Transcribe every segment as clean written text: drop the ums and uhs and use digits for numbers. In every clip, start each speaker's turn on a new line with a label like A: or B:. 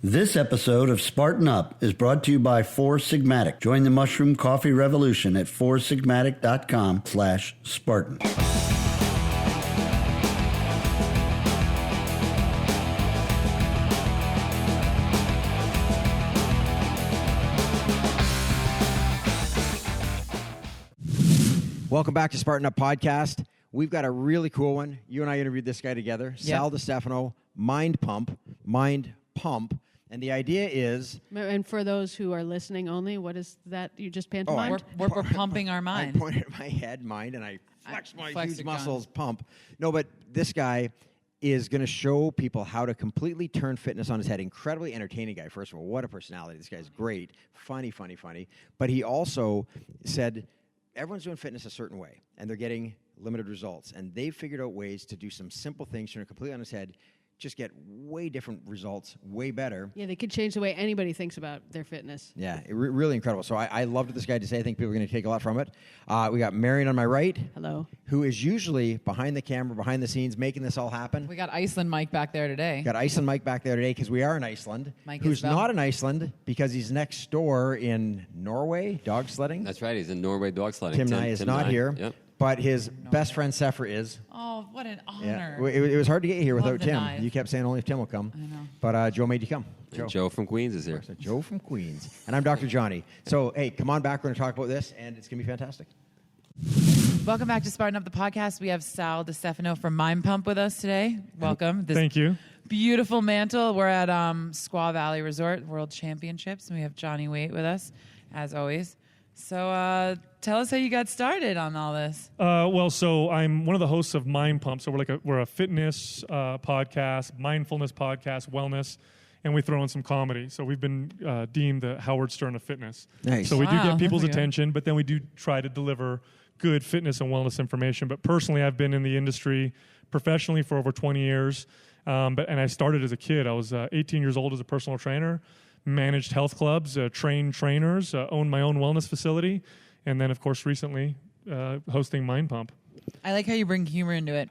A: This episode of Spartan Up is brought to you by Four Sigmatic. Join the mushroom coffee revolution at foursigmatic.com/Spartan.
B: Welcome back to Spartan Up Podcast. We've got a really cool one. You and I interviewed this guy together, Sal Di Stefano, Mind Pump. And the idea is...
C: And for those who are listening only, what is that you just pantomimed?
D: We're pumping our mind.
B: I pointed at my head, mind, and I flexed my huge muscles, pump. No, but this guy is going to show people how to completely turn fitness on his head. Incredibly entertaining guy, first of all. What a personality. This guy's great. Funny. But he also said everyone's doing fitness a certain way, and they're getting limited results. And they've figured out ways to do some simple things, turn it completely on his head, just get way different results, way better.
C: Yeah, they could change the way anybody thinks about their fitness.
B: Yeah, really incredible. So I loved what this guy had to say. I think people are going to take a lot from it. We got Marion on my right.
C: Hello.
B: Who is usually behind the camera, behind the scenes, making this all happen.
D: We got Iceland Mike back there today.
B: Got Iceland Mike back there today because we are in Iceland.
D: Mike
B: who's not in Iceland because he's next door in Norway, dog sledding.
E: That's right. He's in Norway dog sledding.
B: Tim Nye is not here. Yep. But his best friend Sefra is.
D: Oh, what an honor.
B: Yeah. It was hard to get here without Tim.
D: Knife.
B: You kept saying only if Tim will come.
D: I know.
B: But Joe made you come.
E: Joe from Queens is here.
B: So Joe from Queens. And I'm Dr. Johnny. So, hey, come on back. We're going to talk about this, and it's going to be fantastic.
D: Welcome back to Spartan Up, the podcast. We have Sal Di Stefano from Mind Pump with us today. Welcome.
F: Thank you.
D: Beautiful mantle. We're at Squaw Valley Resort World Championships, and we have Johnny Waite with us, as always. So tell us how you got started on all this.
F: So I'm one of the hosts of Mind Pump. So we're a fitness podcast, mindfulness podcast, wellness, and we throw in some comedy. So we've been deemed the Howard Stern of fitness.
B: Nice.
F: So we do get people's attention, but then we do try to deliver good fitness and wellness information. But personally, I've been in the industry professionally for over 20 years. And I started as a kid. I was 18 years old as a personal trainer. Managed health clubs, trained trainers, owned my own wellness facility, and then, of course, recently hosting Mind Pump.
D: I like how you bring humor into it.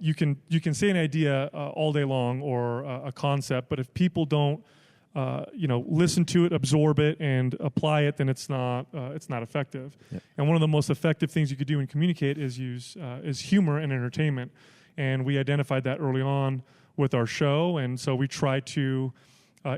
F: You can say an idea all day long or a concept, but if people don't, listen to it, absorb it, and apply it, then it's not effective. Yep. And one of the most effective things you could do and communicate is use humor and entertainment. And we identified that early on with our show, and so we try to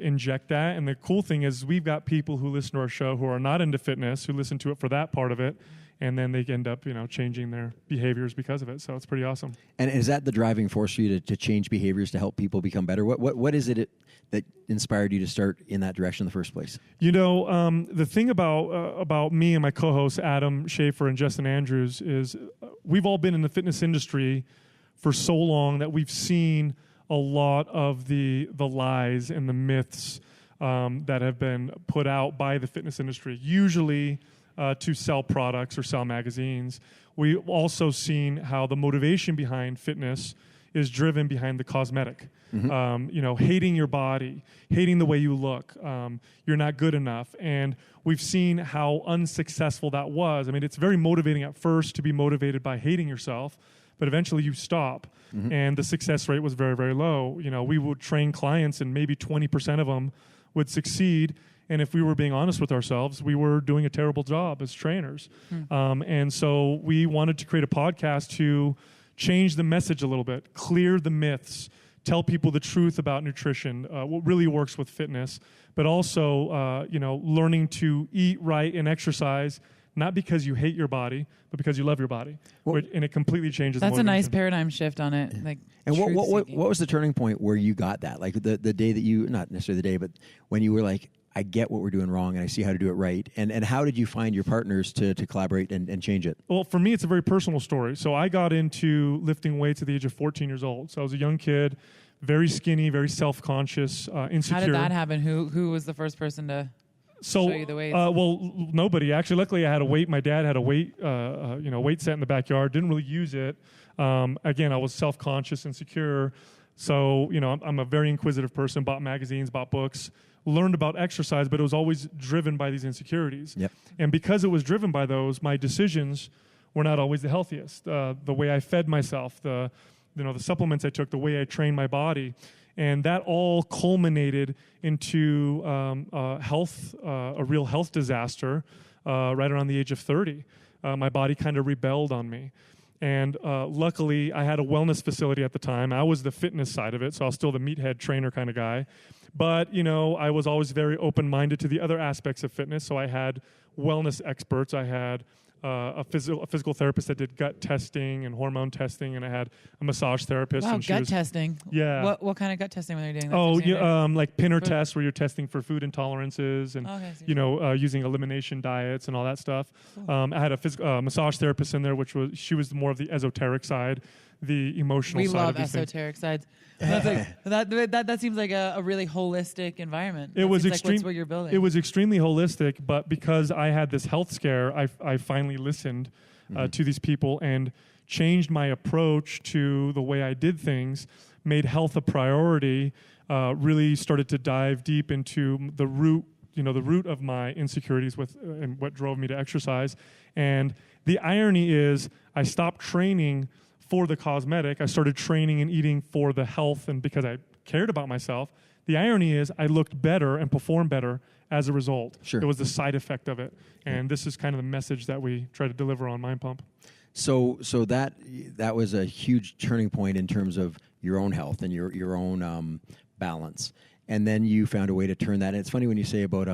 F: inject that. And the cool thing is we've got people who listen to our show who are not into fitness, who listen to it for that part of it, and then they end up, changing their behaviors because of it. So it's pretty awesome.
B: And is that the driving force for you to change behaviors to help people become better? What is it that inspired you to start in that direction in the first place?
F: The thing about me and my co-hosts, Adam Schaefer and Justin Andrews, is we've all been in the fitness industry for so long that we've seen a lot of the lies and the myths that have been put out by the fitness industry, usually to sell products or sell magazines. We've also seen how the motivation behind fitness is driven behind the cosmetic. Mm-hmm. Hating your body, hating the way you look, you're not good enough. And we've seen how unsuccessful that was. I mean, it's very motivating at first to be motivated by hating yourself, but eventually you stop. Mm-hmm. And the success rate was very, very low. We would train clients and maybe 20% of them would succeed. And if we were being honest with ourselves, we were doing a terrible job as trainers. And so we wanted to create a podcast to change the message a little bit, clear the myths, tell people the truth about nutrition, what really works with fitness, but also, learning to eat right and exercise, not because you hate your body, but because you love your body. And it completely changes the motivation.
D: That's a nice paradigm shift on it.
B: Yeah. And what was the turning point where you got that? Like the day that you, not necessarily the day, but when you were like, I get what we're doing wrong and I see how to do it right. And how did you find your partners to collaborate and change it?
F: Well, for me, it's a very personal story. So I got into lifting weights at the age of 14 years old. So I was a young kid, very skinny, very self-conscious, insecure.
D: How did that happen? Who was the first person to show you the weights?
F: Nobody. Actually, luckily I had a weight. My dad had a weight set in the backyard. Didn't really use it. Again, I was self-conscious, insecure. So, I'm a very inquisitive person, bought magazines, bought books, learned about exercise, but it was always driven by these insecurities.
B: Yep.
F: And because it was driven by those, my decisions were not always the healthiest. The way I fed myself, the supplements I took, the way I trained my body. And that all culminated into a real health disaster right around the age of 30. My body kind of rebelled on me. And luckily, I had a wellness facility at the time. I was the fitness side of it, so I was still the meathead trainer kind of guy. But, I was always very open-minded to the other aspects of fitness, so I had wellness experts. I had a physical therapist that did gut testing and hormone testing, and I had a massage therapist.
D: Wow,
F: and
D: gut testing.
F: Yeah.
D: What kind of gut testing were they doing?
F: Like pinner tests where you're testing for food intolerances and, using elimination diets and all that stuff. I had a massage therapist in there, she was more of the esoteric side, the emotional side of these things.
D: We love esoteric sides. That seems like a really holistic environment.
F: It was
D: extreme. Like what's what you're building.
F: It was extremely holistic, but because I had this health scare, I finally listened to these people and changed my approach to the way I did things, made health a priority, really started to dive deep into the root of my insecurities and what drove me to exercise. And the irony is I stopped training for the cosmetic. I started training and eating for the health and because I cared about myself. The irony is I looked better and performed better as a result.
B: Sure.
F: It was the side effect of it. And this is kind of the message that we try to deliver on Mind Pump.
B: So that was a huge turning point in terms of your own health and your own balance. And then you found a way to turn that. And it's funny when you say about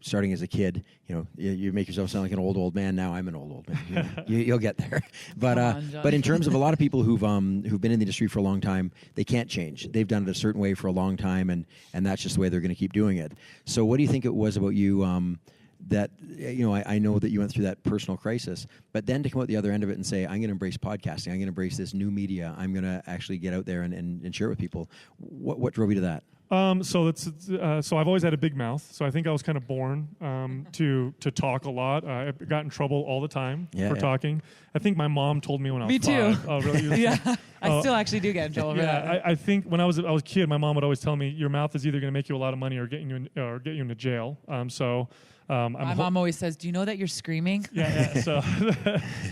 B: starting as a kid. You make yourself sound like an old man. Now I'm an old man. You'll get there. But in terms of a lot of people who've been in the industry for a long time, they can't change. They've done it a certain way for a long time, and that's just the way they're going to keep doing it. So what do you think it was about you? That I know that you went through that personal crisis, but then to come out the other end of it and say, I'm going to embrace podcasting. I'm going to embrace this new media. I'm going to actually get out there and share it with people. What drove you to that?
F: So I've always had a big mouth. So I think I was kind of born to talk a lot. I got in trouble all the time for talking. I think my mom told me when I was 5.
D: Me too.
F: Oh, really?
D: Yeah, I still actually do get in trouble for that.
F: I think when I was a kid, my mom would always tell me, your mouth is either going to make you a lot of money or get you into jail. My
D: mom always says, "Do you know that you're screaming?"
F: Yeah.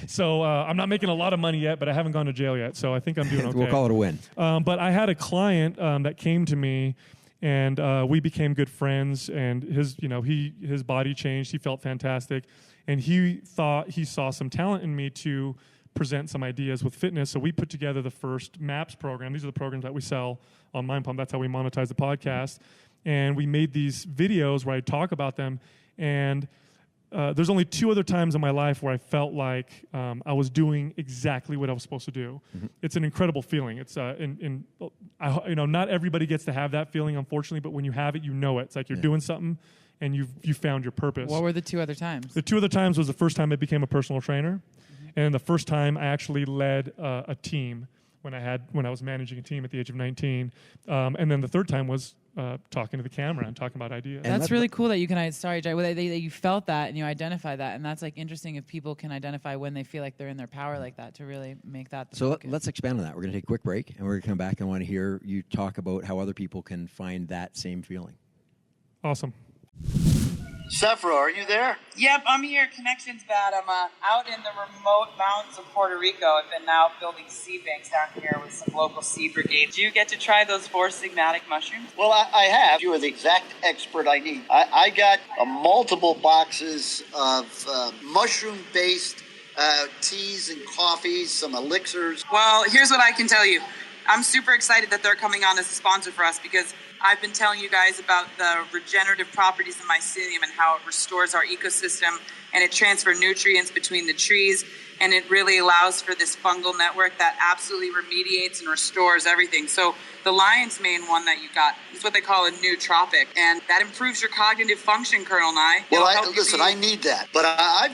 F: So I'm not making a lot of money yet, but I haven't gone to jail yet. So I think I'm doing okay.
B: We'll call it a win.
F: But I had a client that came to me, and we became good friends. And his body changed. He felt fantastic, and he thought he saw some talent in me to present some ideas with fitness. So we put together the first MAPS program. These are the programs that we sell on Mind Pump. That's how we monetize the podcast. And we made these videos where I talk about them. And there's only 2 other times in my life where I felt like I was doing exactly what I was supposed to do. Mm-hmm. It's an incredible feeling. It's not everybody gets to have that feeling, unfortunately. But when you have it, you know it. It's like you're doing something, and you found your purpose.
D: What were the 2 other times?
F: The 2 other times was the first time I became a personal trainer, and the first time I actually led a team when I was managing a team at the age of 19, and then the third time was talking to the camera and talking about ideas.
D: And that's really cool that you can. Sorry, Jay. That you felt that and you identify that, and that's like interesting if people can identify when they feel like they're in their power like that to really make that. So
B: let's expand on that. We're going to take a quick break, and we're going to come back and want to hear you talk about how other people can find that same feeling.
F: Awesome.
A: Sefra, are you there?
G: Yep, I'm here. Connection's bad. I'm out in the remote mountains of Puerto Rico. I've been now building seed banks down here with some local seed brigades. Do you get to try those 4 sigmatic mushrooms?
A: Well, I have. You are the exact expert I need. I got multiple boxes of mushroom-based teas and coffees, some elixirs.
G: Well, here's what I can tell you. I'm super excited that they're coming on as a sponsor for us because I've been telling you guys about the regenerative properties of mycelium and how it restores our ecosystem and it transfers nutrients between the trees, and it really allows for this fungal network that absolutely remediates and restores everything. So the lion's mane one that you got is what they call a nootropic, and that improves your cognitive function, Colonel Nye.
A: Well, I need that. But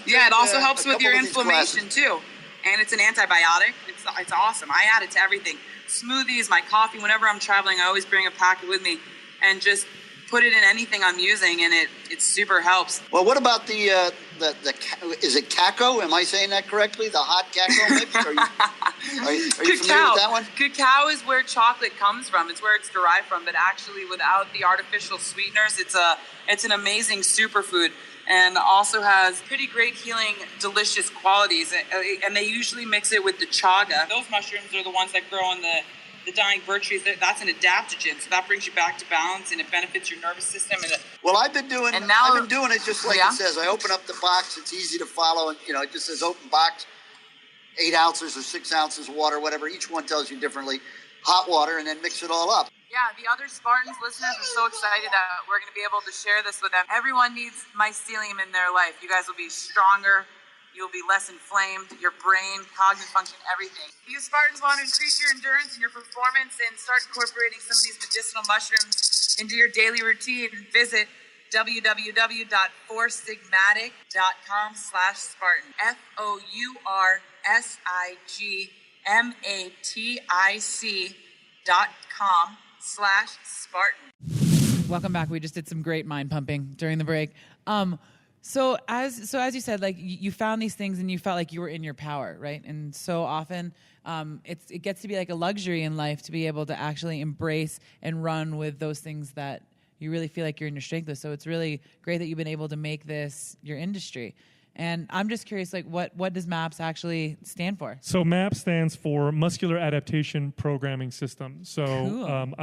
G: it also helps with your inflammation too, and it's an antibiotic. It's awesome. I add it to everything. Smoothies, my coffee, whenever I'm traveling, I always bring a packet with me and just put it in anything I'm using, and it super helps.
A: Well, what about the is it Caco? Am I saying that correctly? The hot Caco mix? Are you familiar with that one?
G: Cacao is where chocolate comes from. It's where it's derived from, but actually without the artificial sweeteners, it's an amazing superfood. And also has pretty great healing, delicious qualities. And they usually mix it with the chaga. Those mushrooms are the ones that grow in the the dying virtue is that's an adaptogen, so that brings you back to balance and it benefits your nervous system.
A: Well, I've been doing it just like it says. I open up the box; it's easy to follow, and it just says open box, 8 ounces or 6 ounces of water, whatever. Each one tells you differently. Hot water, and then mix it all up.
G: Yeah, the other Spartans listeners are so excited that we're going to be able to share this with them. Everyone needs mycelium in their life. You guys will be stronger. You'll be less inflamed. Your brain, cognitive function, everything. You Spartans want to increase your endurance and your performance and start incorporating some of these medicinal mushrooms into your daily routine. Visit www.foursigmatic.com/Spartan. FOURSIGMATIC.com/Spartan.
D: Welcome back. We just did some great mind pumping during the break. So as you said, like you found these things and you felt like you were in your power, right? And so often it gets to be like a luxury in life to be able to actually embrace and run with those things that you really feel like you're in your strength with. So it's really great that you've been able to make this your industry. And I'm just curious, like, what does MAPS actually stand for?
F: So MAPS stands for Muscular Adaptation Programming System. So
D: cool.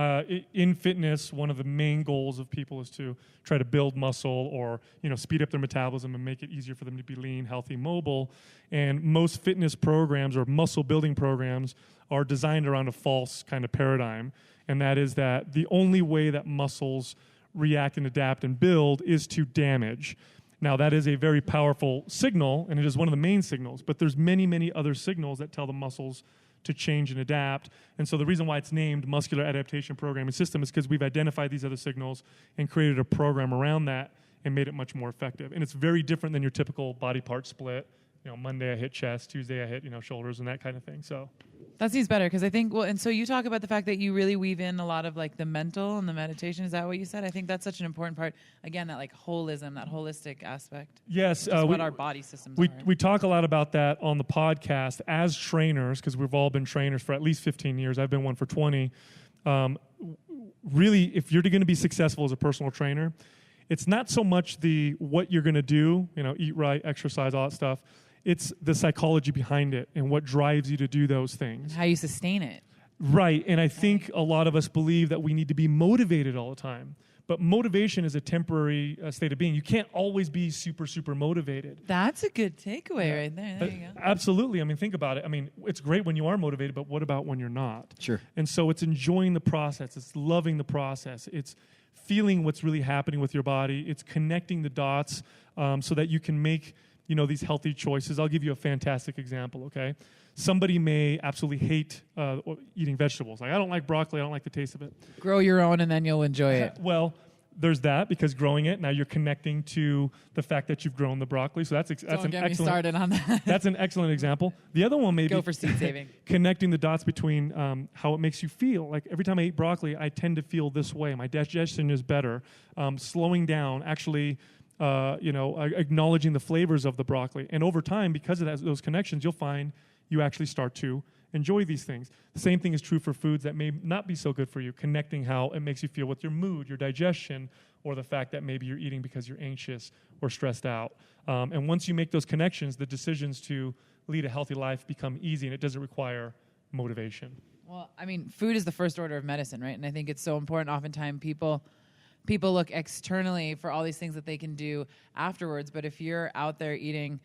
F: In fitness, one of the main goals of people is to try to build muscle or speed up their metabolism and make it easier for them to be lean, healthy, mobile. And most fitness programs or muscle building programs are designed around a false kind of paradigm. And that is that the only way that muscles react and adapt and build is to damage. Now, that is a very powerful signal, and it is one of the main signals, but there's many, many other signals that tell the muscles to change and adapt. And so the reason why it's named Muscular Adaptation Programming System is because we've identified these other signals and created a program around that and made it much more effective. And it's very different than your typical body part split. Monday I hit chest, Tuesday I hit, shoulders and that kind of thing. So
D: that seems better because I think, and so you talk about the fact that you really weave in a lot of like the mental and the meditation. Is that what you said? I think that's such an important part. Again, that like holism, that holistic aspect.
F: Yes.
D: What our body systems are.
F: We talk a lot about that on the podcast as trainers because we've all been trainers for at least 15 years. I've been one for 20. Really, if you're going to be successful as a personal trainer, it's not so much what you're going to do, eat right, exercise, all that stuff. It's the psychology behind it and what drives you to do those things.
D: How you sustain it.
F: Right. And I think a lot of us believe that we need to be motivated all the time. But motivation is a temporary state of being. You can't always be super, super motivated.
D: That's a good takeaway right there. There you go.
F: Absolutely. Think about it. It's great when you are motivated, but what about when you're not?
B: Sure.
F: And so it's enjoying the process. It's loving the process. It's feeling what's really happening with your body. It's connecting the dots so that you can make these healthy choices. I'll give you a fantastic example, okay? Somebody may absolutely hate eating vegetables. Like, I don't like broccoli. I don't like the taste of it.
D: Grow your own and then you'll enjoy it.
F: Well, there's that because growing it, now you're connecting to the fact that you've grown the broccoli. So that's an excellent.
D: Started on that.
F: That's an excellent example. The other one may be
D: go for seed saving.
F: Connecting the dots between how it makes you feel. Like every time I eat broccoli, I tend to feel this way. My digestion is better. Slowing down, actually. Acknowledging the flavors of the broccoli. And over time, because of those connections, you'll find you actually start to enjoy these things. The same thing is true for foods that may not be so good for you, connecting how it makes you feel with your mood, your digestion, or the fact that maybe you're eating because you're anxious or stressed out. And once you make those connections, the decisions to lead a healthy life become easy, and it doesn't require motivation.
D: Well, food is the first order of medicine, right? And I think it's so important. Oftentimes people look externally for all these things that they can do afterwards, but if you're out there eating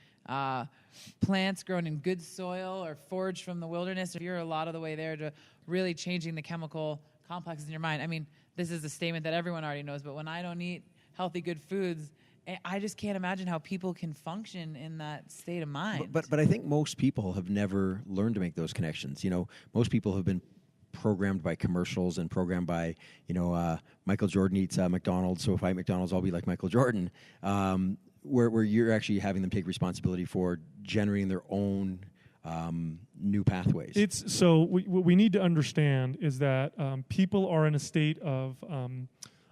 D: plants grown in good soil or foraged from the wilderness, if you're a lot of the way there to really changing the chemical complexes in your mind. This is a statement that everyone already knows, but when I don't eat healthy, good foods, I just can't imagine how people can function in that state of mind.
B: But I think most people have never learned to make those connections. Most people have been programmed by commercials and programmed by, Michael Jordan eats McDonald's, so if I eat McDonald's, I'll be like Michael Jordan, where you're actually having them take responsibility for generating their own new pathways.
F: What we need to understand is that people are in a state of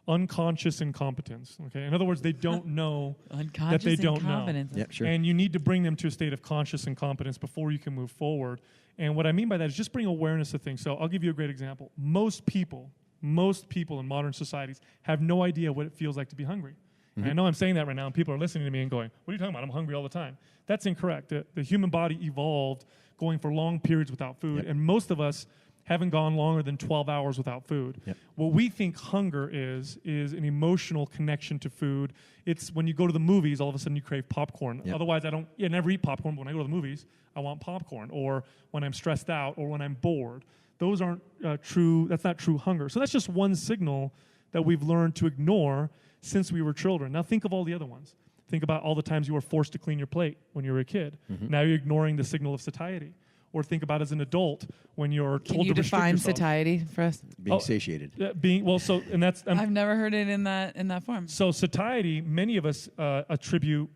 F: unconscious incompetence. Okay, in other words, they don't know that they don't know.
B: Yeah, sure.
F: And you need to bring them to a state of conscious incompetence before you can move forward. And what I mean by that is just bring awareness to things. So I'll give you a great example. Most people in modern societies have no idea what it feels like to be hungry. Mm-hmm. And I know I'm saying that right now, and people are listening to me and going, what are you talking about? I'm hungry all the time. That's incorrect. The human body evolved going for long periods without food, and most of us haven't gone longer than 12 hours without food.
B: Yep.
F: What we think hunger is an emotional connection to food. It's when you go to the movies, all of a sudden you crave popcorn.
B: Yep.
F: Otherwise, I never eat popcorn, but when I go to the movies, I want popcorn. Or when I'm stressed out, or when I'm bored. Those aren't true, that's not true hunger. So that's just one signal that we've learned to ignore since we were children. Now think of all the other ones. Think about all the times you were forced to clean your plate when you were a kid. Mm-hmm. Now you're ignoring the signal of satiety. Or think about as an adult when you're told to restrict yourself.
D: Can you define satiety for us?
B: Being satiated.
D: I've never heard it in that form.
F: So satiety, many of us attribute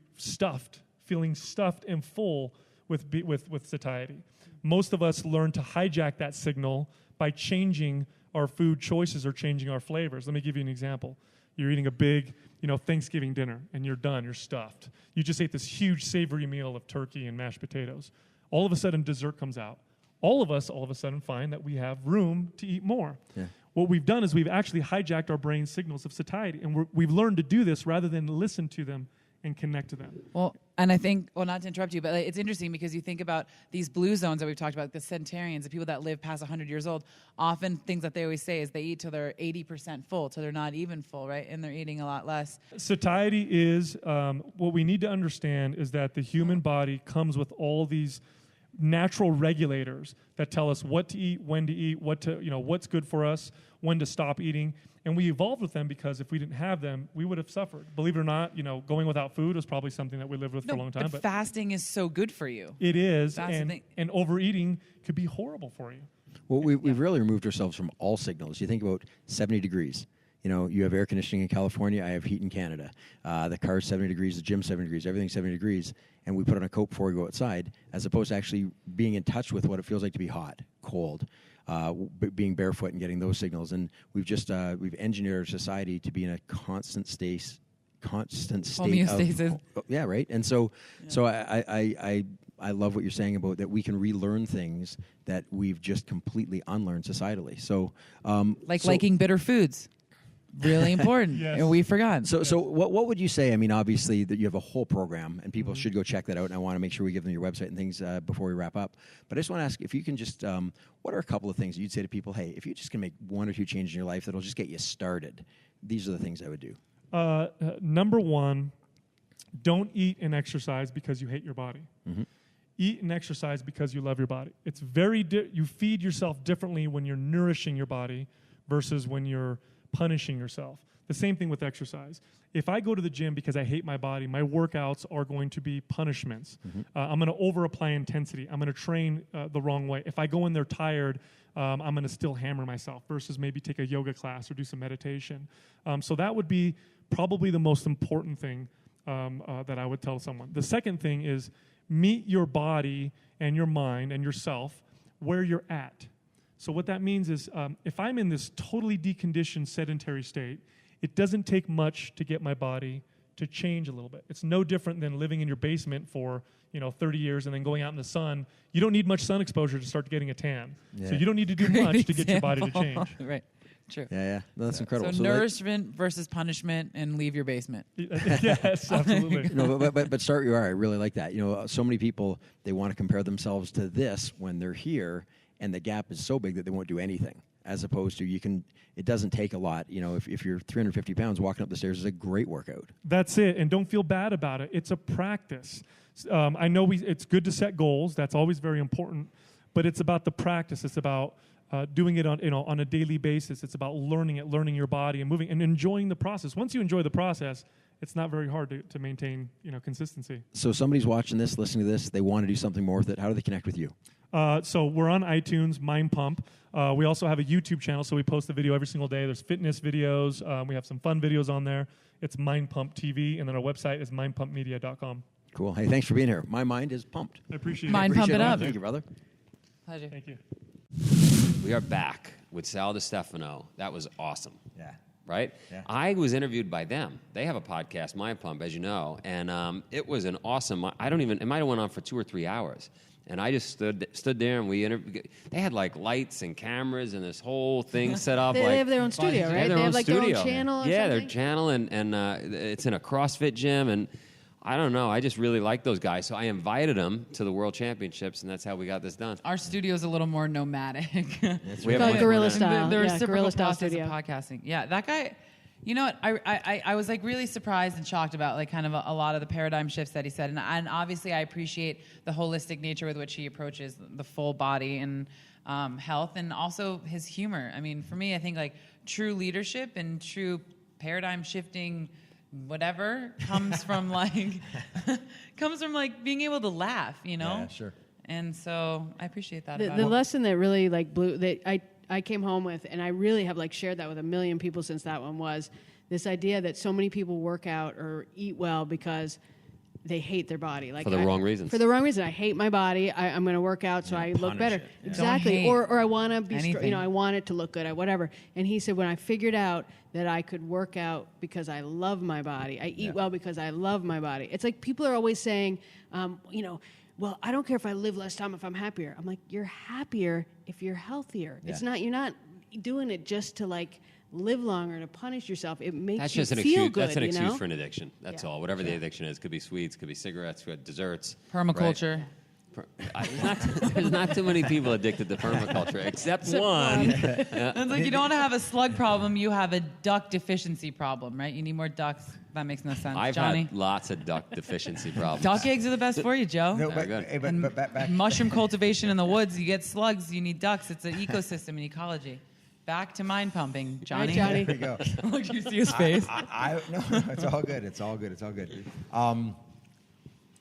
F: feeling stuffed and full with satiety. Most of us learn to hijack that signal by changing our food choices or changing our flavors. Let me give you an example. You're eating a big, Thanksgiving dinner, and you're done. You're stuffed. You just ate this huge savory meal of turkey and mashed potatoes. All of a sudden, dessert comes out. All of us, all of a sudden, find that we have room to eat more. Yeah. What we've done is we've actually hijacked our brain signals of satiety, and we've learned to do this rather than listen to them and connect to them.
D: Well, and I think, not to interrupt you, but it's interesting because you think about these blue zones that we've talked about, the centenarians, the people that live past 100 years old, often things that they always say is they eat till they're 80% full, till they're not even full, right? And they're eating a lot less.
F: Satiety is, what we need to understand is that the human body comes with all these natural regulators that tell us what to eat, when to eat, what's good for us, when to stop eating. And we evolved with them because if we didn't have them, we would have suffered. Believe it or not, going without food was probably something that we lived with for a long time.
D: But fasting is so good for you.
F: It is, and overeating could be horrible for you.
B: Well, we've really removed ourselves from all signals. You think about 70 degrees. You have air conditioning in California. I have heat in Canada. The car's 70 degrees, the gym's 70 degrees, everything's 70 degrees. And we put on a coat before we go outside, as opposed to actually being in touch with what it feels like to be hot, cold, being barefoot and getting those signals. And we've engineered our society to be in a constant state
D: homeostasis.
B: Yeah, right. And so I love what you're saying about that we can relearn things that we've just completely unlearned societally. So
D: liking bitter foods. Really important,
F: yes.
D: And we forgot.
B: So what would you say? I mean, obviously, that you have a whole program, and people should go check that out, and I want to make sure we give them your website and things before we wrap up. But I just want to ask if you can just, what are a couple of things you'd say to people, hey, if you just can make one or two changes in your life that'll just get you started, these are the things I would do.
F: Number one, don't eat and exercise because you hate your body. Mm-hmm. Eat and exercise because you love your body. It's you feed yourself differently when you're nourishing your body versus when you're punishing yourself. The same thing with exercise. If I go to the gym because I hate my body, my workouts are going to be punishments. Mm-hmm. I'm going to over-apply intensity. I'm going to train the wrong way. If I go in there tired, I'm going to still hammer myself versus maybe take a yoga class or do some meditation. So that would be probably the most important thing that I would tell someone. The second thing is meet your body and your mind and yourself where you're at. So what that means is if I'm in this totally deconditioned sedentary state, it doesn't take much to get my body to change a little bit. It's no different than living in your basement for 30 years and then going out in the sun. You don't need much sun exposure to start getting a tan. Yeah. So you don't need to do much to get your body to change.
D: Right. True.
B: Yeah. No, that's incredible.
D: So nourishment versus punishment, and leave your basement.
F: Yes, absolutely.
B: But start where you are. I really like that. So many people, they want to compare themselves to this when they're here, and the gap is so big that they won't do anything. As opposed to it doesn't take a lot. If you're 350 pounds, walking up the stairs is a great workout.
F: That's it, and don't feel bad about it. It's a practice. I know it's good to set goals. That's always very important, but it's about the practice. It's about doing it on a daily basis. It's about learning your body and moving and enjoying the process. Once you enjoy the process, it's not very hard to maintain consistency.
B: So somebody's watching this, listening to this, they want to do something more with it. How do they connect with you?
F: So we're on iTunes, Mind Pump. We also have a YouTube channel, so we post a video every single day. There's fitness videos. We have some fun videos on there. It's Mind Pump TV, and then our website is mindpumpmedia.com.
B: Cool. Hey, thanks for being here. My mind is pumped.
F: I appreciate
D: Mind
F: it.
D: Pump it up.
B: Thank you, brother.
D: Pleasure.
F: Thank you.
E: We are back with Sal Di Stefano. That was awesome.
B: Yeah.
E: Right? Yeah. I was interviewed by them. They have a podcast, Mind Pump, as you know, and it was an awesome. It might have went on for 2 or 3 hours. And I just stood there, and we interviewed. They had like lights and cameras and this whole thing set up.
C: They have their own studio, right?
E: They have
C: like
E: studio.
C: their own channel. Or
E: yeah,
C: something?
E: their channel, and it's in a CrossFit gym. And I don't know. I just really like those guys. So I invited them to the World Championships, and that's how we got this done.
D: Our studio's a little more nomadic.
E: We have
C: Called
E: a-
C: guerrilla style.
D: The
C: Yeah,
D: reciprocal
C: guerrilla style
D: process
C: studio.
D: of podcasting. Yeah, that guy. You know what? I was like really surprised and shocked about like kind of a lot of the paradigm shifts that he said, and obviously I appreciate the holistic nature with which he approaches the full body and health, and also his humor. I mean, for me, I think like true leadership and true paradigm shifting whatever comes from like being able to laugh, you know?
B: Yeah, sure.
D: And so I appreciate that.
C: The
D: about him.
C: lesson that really like blew that I came home with, and I really have like shared that with a million people since that one, was this idea that so many people work out or eat well because they hate their body, like
E: For the wrong reasons.
C: For the wrong reason, I hate my body. I'm going to work out so I look
B: punish
C: better.
B: it. Yeah.
C: Exactly,
D: Don't hate
C: or I want to be,
D: anything.
C: I want it to look good, whatever. And he said, when I figured out that I could work out because I love my body, I eat well because I love my body. It's like people are always saying, well, I don't care if I live less time if I'm happier. I'm like, you're happier if you're healthier.
B: Yeah.
C: It's not. You're not doing it just to like live longer to punish yourself. It makes
E: That's
C: you
E: just an
C: feel
E: excuse.
C: good.
E: That's an
C: you
E: excuse
C: know?
E: for an addiction. That's all. Whatever the addiction is, could be sweets, could be cigarettes, could be desserts.
D: Permaculture.
E: There's not too many people addicted to permaculture, except one.
D: It's like you don't have a slug problem, you have a duck deficiency problem, right? You need more ducks. That makes no sense.
E: I've
D: Johnny?
E: had lots of duck deficiency problems.
D: Duck eggs are the best for you, Joe.
B: No,
E: Very
B: but,
E: good.
B: hey, but back.
D: Mushroom cultivation in the woods, you get slugs, you need ducks. It's an ecosystem and ecology. Back to mind pumping, Johnny.
C: Johnny.
B: There you go.
D: Look, you see his face.
B: No, it's all good. It's all good. It's all good.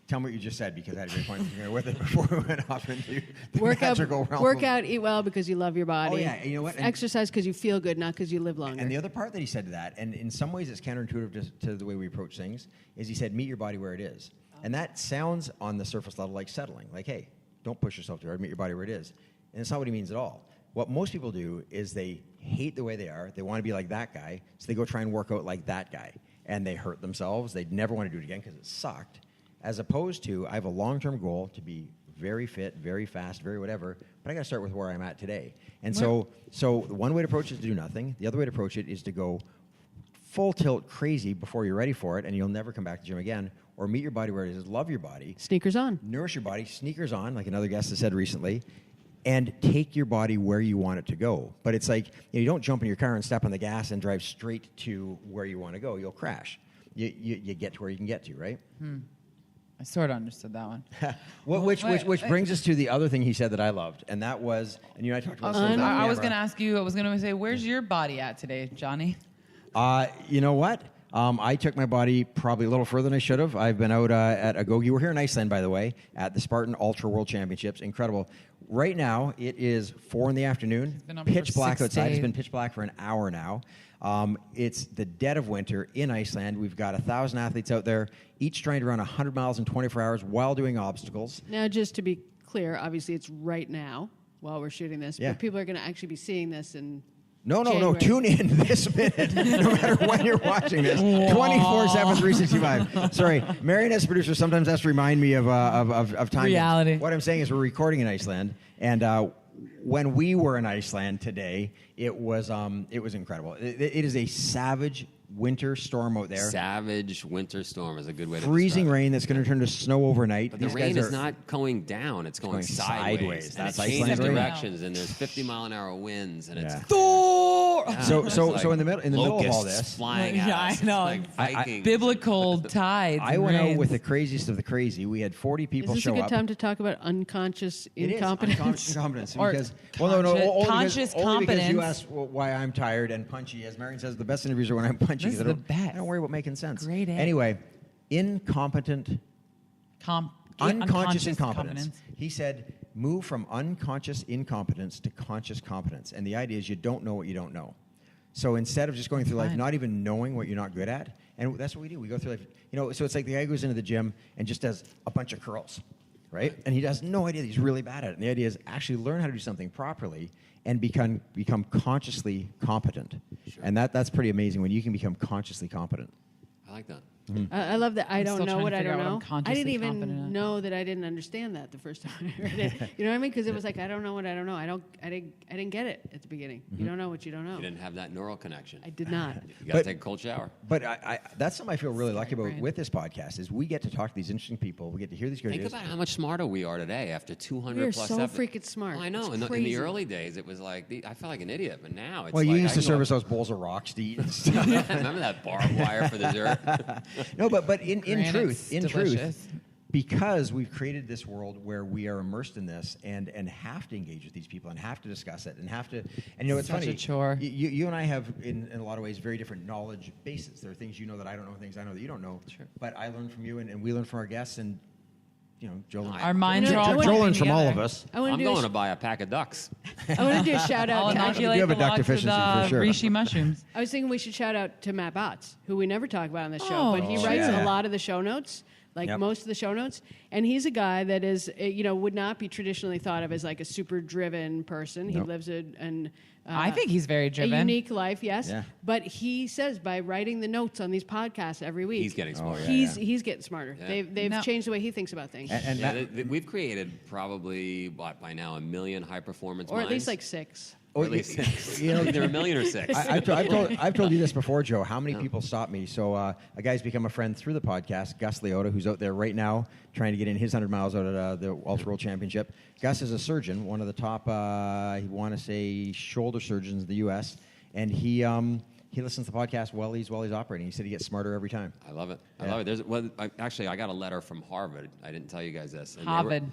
B: Tell me what you just said, because I had a great point with it before we went off into the magical realm.
C: Work out, eat well because you love your body.
B: Oh, yeah, and you know what? And-
C: Exercise because you feel good, not because you live longer.
B: And the other part that he said to that, and in some ways it's counterintuitive to the way we approach things, is he said, meet your body where it is. And that sounds on the surface level like settling. Like, hey, don't push yourself too hard, meet your body where it is. And it's not what he means at all. What most people do is they hate the way they are. They want to be like that guy, so they go try and work out like that guy. And they hurt themselves. They never want to do it again because it sucked. As opposed to, I have a long-term goal to be very fit, very fast, very whatever, but I got to start with where I'm at today. And so one way to approach it is to do nothing. The other way to approach it is to go full tilt crazy before you're ready for it, and you'll never come back to the gym again. Or meet your body where it is, love your body,
C: Sneakers on.
B: nourish your body, sneakers on, like another guest has said recently, and take your body where you want it to go. But it's like, you don't jump in your car and step on the gas and drive straight to where you want to go. You'll crash. You get to where you can get to, right?
D: I sort of understood that one.
B: Which brings us to the other thing he said that I loved, and that was, and you and I talked about this a little bit on
D: I was
B: camera.
D: going to ask you, I was going to say, where's your body at today, Johnny?
B: You know what? I took my body probably a little further than I should have. I've been out at Agogi. We're here in Iceland, by the way, at the Spartan Ultra World Championships. Incredible. Right now, it is 4 in the afternoon.
D: been up
B: Pitch
D: for
B: black
D: 6
B: outside. It's
D: days.
B: been pitch black for an hour now. It's the dead of winter in Iceland. We've got 1,000 athletes out there, each trying to run 100 miles in 24 hours while doing obstacles.
C: Now, just to be clear, obviously it's right now while we're shooting this,
B: Yeah.
C: but people are going to actually be seeing this in
B: No.
C: January.
B: Tune in this minute, no matter when you're watching this. 24/7, 365. Sorry, Marion as a producer sometimes has to remind me of time.
D: Reality.
B: What I'm saying is we're recording in Iceland, and when we were in Iceland today, it was incredible. It is a savage winter storm out there.
E: Savage winter storm is a good way to
B: Freezing
E: describe it.
B: rain that's going to turn to snow overnight.
E: But the
B: These
E: rain
B: guys
E: is
B: are-
E: not going down; it's going sideways.
B: sideways.
E: And
B: That's
E: it changes
B: Iceland rain.
E: directions, and there's 50-mile-an-hour winds, and it's
B: Yeah.
D: Thor!
E: Yeah,
B: So
E: it's
B: in the middle of all
E: locusts
B: this,
E: flying
D: Yeah,
E: at
D: I
E: us.
D: know.
E: It's like Vikings.
D: Biblical tides.
B: I
D: and
B: went out
D: rains.
B: with the craziest of the crazy. We had 40
C: Is
B: people
C: this
B: show
C: a good
B: up.
C: time to talk about unconscious
B: It is
C: incompetence?
B: unconscious incompetence
D: Or
B: because only
D: conscious
B: because you
D: competence.
B: asked why I'm tired and punchy. As Marion says, the best interviews are when I'm punchy.
D: This
B: 'cause
D: is
B: I
D: the
B: don't-
D: best.
B: I don't worry about making sense.
D: Grade A.
B: Anyway, unconscious
D: Unconscious
B: incompetence. He said, move from unconscious incompetence to conscious competence. And the idea is you don't know what you don't know. So instead of just going through life
D: Fine.
B: not even knowing what you're not good at, and that's what we do. We go through life, so it's like the guy goes into the gym and just does a bunch of curls, right? And he has no idea that he's really bad at it. And the idea is actually learn how to do something properly and become consciously competent.
E: Sure.
B: And that's pretty amazing when you can become consciously competent.
E: I like that.
C: I love that. I
D: I'm
C: don't
D: still
C: know
D: trying
C: what
D: to
C: I
D: figure
C: don't
D: out what
C: know.
D: I'm
C: I
D: consciously
C: didn't
D: confident
C: even
D: in.
C: know that I didn't understand that the first time I heard it. You know what I mean? Because it was like I don't know what I don't know. I didn't get it at the beginning. You don't know what you don't know.
E: You didn't have that neural connection.
C: I did not.
E: You got to take a cold shower.
B: But that's something I feel really lucky about
D: brain.
B: with this podcast is we get to talk to these interesting people. We get to hear these great
E: Think
B: ideas.
E: about how much smarter we are today after 200
C: We are
E: plus
C: so
E: episodes.
C: freaking smart.
E: I know.
C: It's
E: In the
C: crazy.
E: early days, it was like I felt like an idiot, but now it's
B: Well,
E: like
B: you used
E: I
B: to
E: go-
B: serve us those bowls of rocks to eat and stuff.
E: Remember that barbed wire for dessert?
B: No, but in
D: Granite's
B: truth,
D: delicious.
B: because we've created this world where we are immersed in this and have to engage with these people and have to discuss it and have to, and it's
D: Such
B: funny.
D: a chore.
B: You and I have, in a lot of ways, very different knowledge bases. There are things you know that I don't know, things I know that you don't know.
E: Sure.
B: But I learn from you, and we learn from our guests, and Joel.
D: Our minds are all
B: Joel
D: pointing
B: learns from all of
D: together.
B: us.
C: I want
E: I'm
C: to do
E: going to buy a pack of ducks.
C: I want to do a shout
D: I'll
C: out. to
D: inoculate
B: You have a
D: the
B: duck
D: logs with
B: deficiency for sure.
D: reishi mushrooms.
C: I was thinking we should shout out to Matt Botts, who we never talk about on the show,
D: Oh,
C: but he writes
B: yeah.
C: a lot of the show notes, like
B: Yep.
C: most of the show notes. And he's a guy that is, would not be traditionally thought of as like a super driven person. He
B: Nope.
C: lives
D: I think he's very
C: a
D: driven.
C: unique life, yes.
B: Yeah.
C: But he says by writing the notes on these podcasts every week,
E: He's getting smarter.
C: he's getting smarter.
E: Yeah.
C: They've
D: No.
C: changed the way he thinks about things,
B: And
E: Yeah,
B: Matt,
E: we've created probably, by now, 1 million high-performance
C: or at least
E: minds.
C: like 6.
B: Oh,
E: Or at least six.
B: you know,
E: Either 1 million or 6.
B: I've told you this before, Joe. How many people stop me? So a guy's become a friend through the podcast, Gus Leota, who's out there right now trying to get in his 100 miles out at the Ultra World Championship. Gus is a surgeon, one of the top, I want to say, shoulder surgeons in the U.S., and he listens to the podcast while he's operating. He said he gets smarter every time.
E: I love it. I
B: Yeah.
E: love it. Actually, I got a letter from Harvard. I didn't tell you guys this. And
D: Harvard.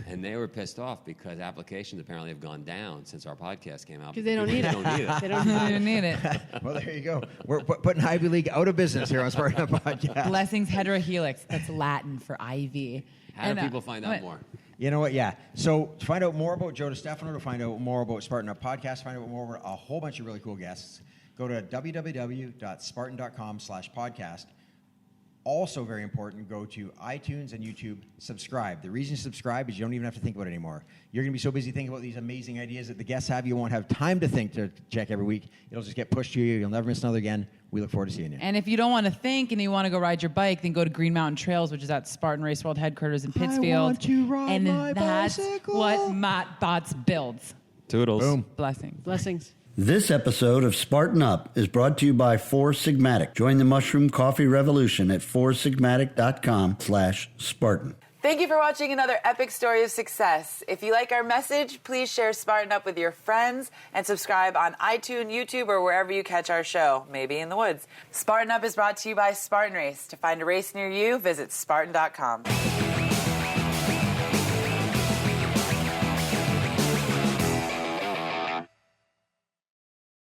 E: And they were pissed off because applications apparently have gone down since our podcast came out.
C: Because they don't need it.
E: Don't need it.
C: They don't
D: I
C: need
D: didn't need it.
B: Well, there you go. We're putting Ivy League out of business here on Spartan Up Podcast.
D: Blessings heterohelix. That's Latin for ivy.
E: How do people find out more?
B: You know what? Yeah. So to find out more about Joe Di Stefano, to find out more about Spartan Up Podcast, find out more about a whole bunch of really cool guests, go to www.spartan.com/podcast. Also very important, go to iTunes and YouTube, subscribe. The reason you subscribe is you don't even have to think about it anymore. You're going to be so busy thinking about these amazing ideas that the guests have, you won't have time to think to check every week. It'll just get pushed to you. You'll never miss another again. We look forward to seeing you.
D: And if you don't want to think and you want to go ride your bike, then go to Green Mountain Trails, which is at Spartan Race World headquarters in Pittsfield.
B: want to ride
D: and
B: my
D: that's
B: bicycle.
D: what Matt Botts builds.
E: Toodles.
B: Boom.
D: Blessings.
C: Blessings.
H: This episode of Spartan Up is brought to you by Four Sigmatic. Join the mushroom coffee revolution at foursigmatic.com/Spartan.
I: Thank you for watching another epic story of success. If you like our message, please share Spartan Up with your friends and subscribe on iTunes, YouTube, or wherever you catch our show, maybe in the woods. Spartan Up is brought to you by Spartan Race. To find a race near you, visit Spartan.com.